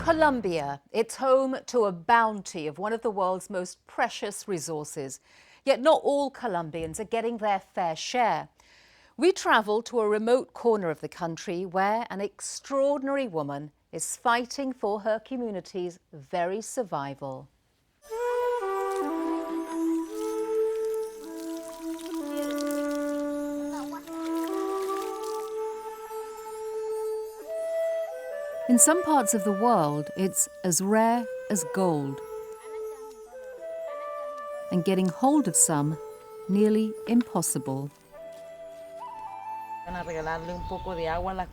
Colombia, it's home to a bounty of one of the world's most precious resources. Yet not all Colombians are getting their fair share. We travel to a remote corner of the country where an extraordinary woman is fighting for her community's very survival. In some parts of the world, it's as rare as gold. And getting hold of some, nearly impossible.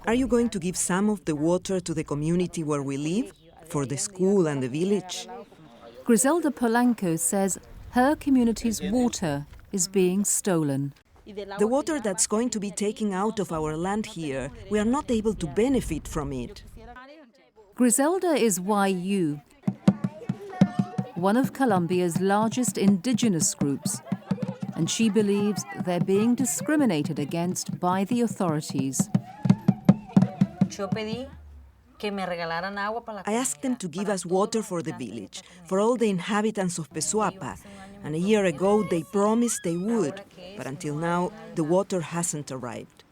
Are you going to give some of the water to the community where we live, for the school and the village? Griselda Polanco says her community's water is being stolen. The water that's going to be taken out of our land here, we are not able to benefit from it. Griselda is Wayuu, one of Colombia's largest indigenous groups, and she believes they're being discriminated against by the authorities. I asked them to give us water for the village, for all the inhabitants of Pesuapa, and a year ago they promised they would, but until now the water hasn't arrived.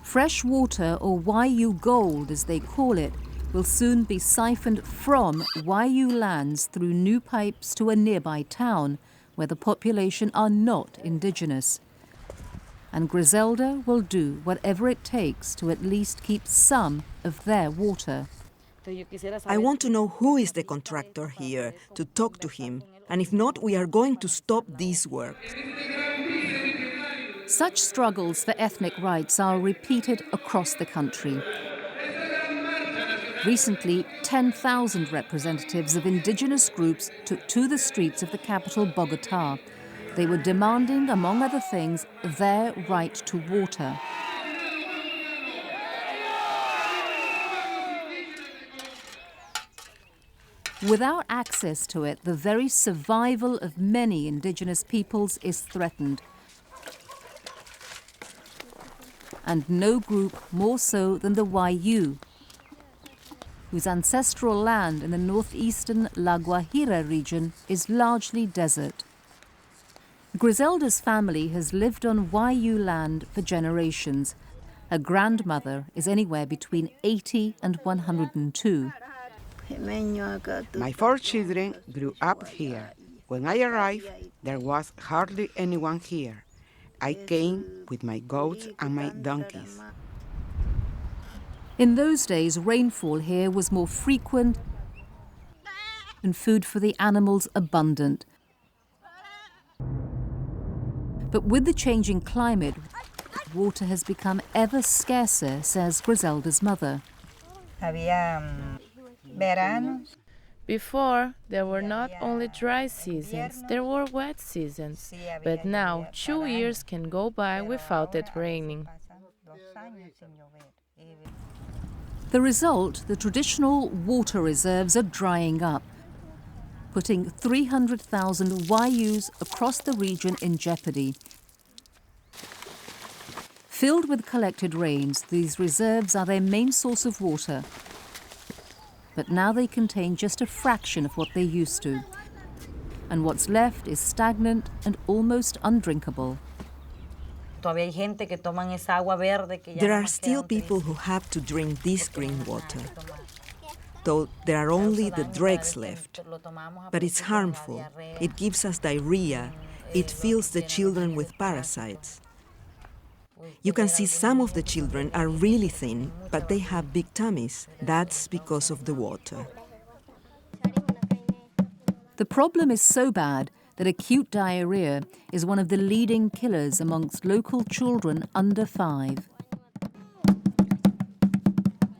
Fresh water, or Wayuu gold as they call it, will soon be siphoned from Wayuu lands through new pipes to a nearby town where the population are not indigenous. And Griselda will do whatever it takes to at least keep some of their water. I want to know who is the contractor here, to talk to him, and if not, we are going to stop this work. Such struggles for ethnic rights are repeated across the country. Recently, 10,000 representatives of indigenous groups took to the streets of the capital, Bogotá. They were demanding, among other things, their right to water. Without access to it, the very survival of many indigenous peoples is threatened. And no group more so than the Wayuu, whose ancestral land in the northeastern La Guajira region is largely desert. Griselda's family has lived on Wayuu land for generations. Her grandmother is anywhere between 80 and 102. My 4 children grew up here. When I arrived, there was hardly anyone here. I came with my goats and my donkeys. In those days, rainfall here was more frequent and food for the animals abundant. But with the changing climate, water has become ever scarcer, says Griselda's mother. Before, there were not only dry seasons, there were wet seasons. But now, 2 years can go by without it raining. The result, the traditional water reserves are drying up, putting 300,000 Wayuus across the region in jeopardy. Filled with collected rains, these reserves are their main source of water. But now they contain just a fraction of what they used to. And what's left is stagnant and almost undrinkable. There are still people who have to drink this green water, though there are only the dregs left. But it's harmful. It gives us diarrhea. It fills the children with parasites. You can see some of the children are really thin, but they have big tummies. That's because of the water. The problem is so bad that acute diarrhea is one of the leading killers amongst local children under 5.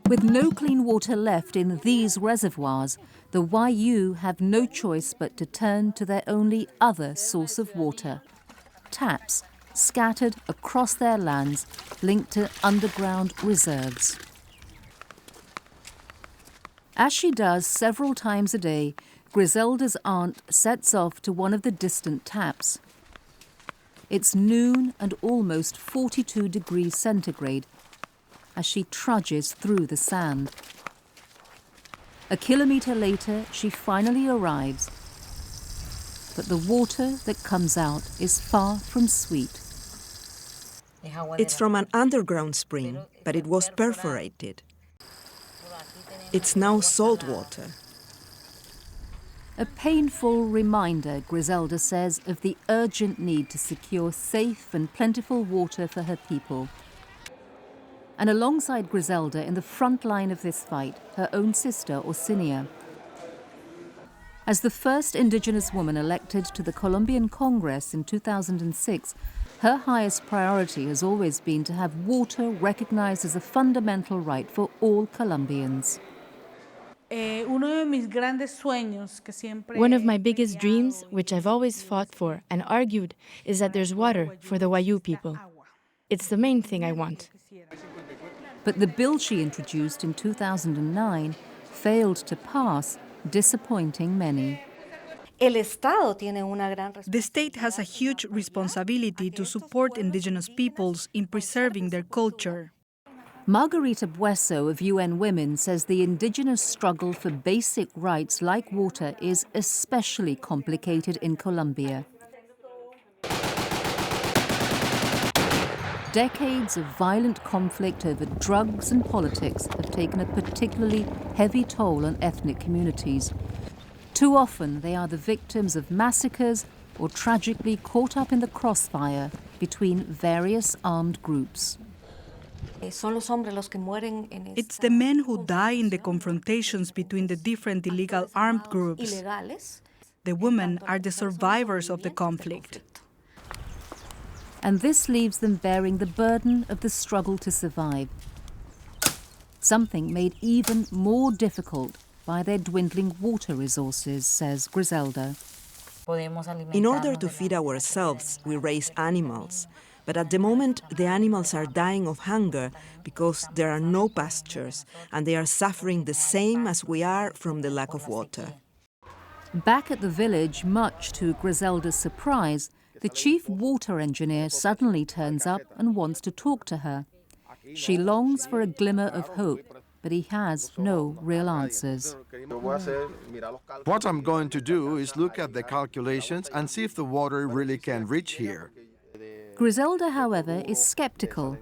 With no clean water left in these reservoirs, the Wayuu have no choice but to turn to their only other source of water: taps scattered across their lands, linked to underground reserves. As she does several times a day, Griselda's aunt sets off to one of the distant taps. It's noon and almost 42 degrees centigrade as she trudges through the sand. A kilometre later, she finally arrives. But the water that comes out is far from sweet. It's from an underground spring, but it was perforated. It's now salt water. A painful reminder, Griselda says, of the urgent need to secure safe and plentiful water for her people. And alongside Griselda, in the front line of this fight, her own sister, Orsinia. As the first indigenous woman elected to the Colombian Congress in 2006, her highest priority has always been to have water recognized as a fundamental right for all Colombians. One of my biggest dreams, which I've always fought for and argued, is that there's water for the Wayuu people. It's the main thing I want. But the bill she introduced in 2009 failed to pass, disappointing many. The state has a huge responsibility to support indigenous peoples in preserving their culture. Margarita Bueso of UN Women says the indigenous struggle for basic rights like water is especially complicated in Colombia. Decades of violent conflict over drugs and politics have taken a particularly heavy toll on ethnic communities. Too often they are the victims of massacres or tragically caught up in the crossfire between various armed groups. It's the men who die in the confrontations between the different illegal armed groups. The women are the survivors of the conflict. And this leaves them bearing the burden of the struggle to survive. Something made even more difficult by their dwindling water resources, says Griselda. In order to feed ourselves, we raise animals. But at the moment, the animals are dying of hunger because there are no pastures, and they are suffering the same as we are from the lack of water. Back at the village, much to Griselda's surprise, the chief water engineer suddenly turns up and wants to talk to her. She longs for a glimmer of hope, but he has no real answers. What I'm going to do is look at the calculations and see if the water really can reach here. Griselda, however, is skeptical.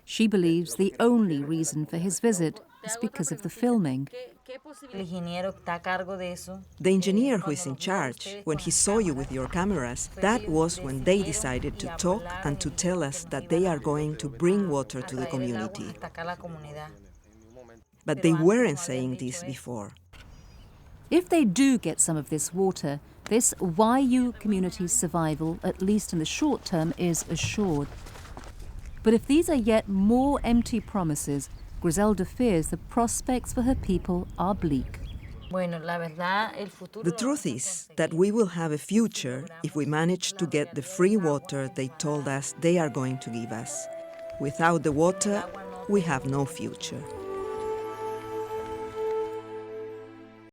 She believes the only reason for his visit is because of the filming. The engineer who is in charge, when he saw you with your cameras, that was when they decided to talk and to tell us that they are going to bring water to the community. But they weren't saying this before. If they do get some of this water, this Wayuu community's survival, at least in the short term, is assured. But if these are yet more empty promises, Griselda fears the prospects for her people are bleak. The truth is that we will have a future if we manage to get the free water they told us they are going to give us. Without the water, we have no future.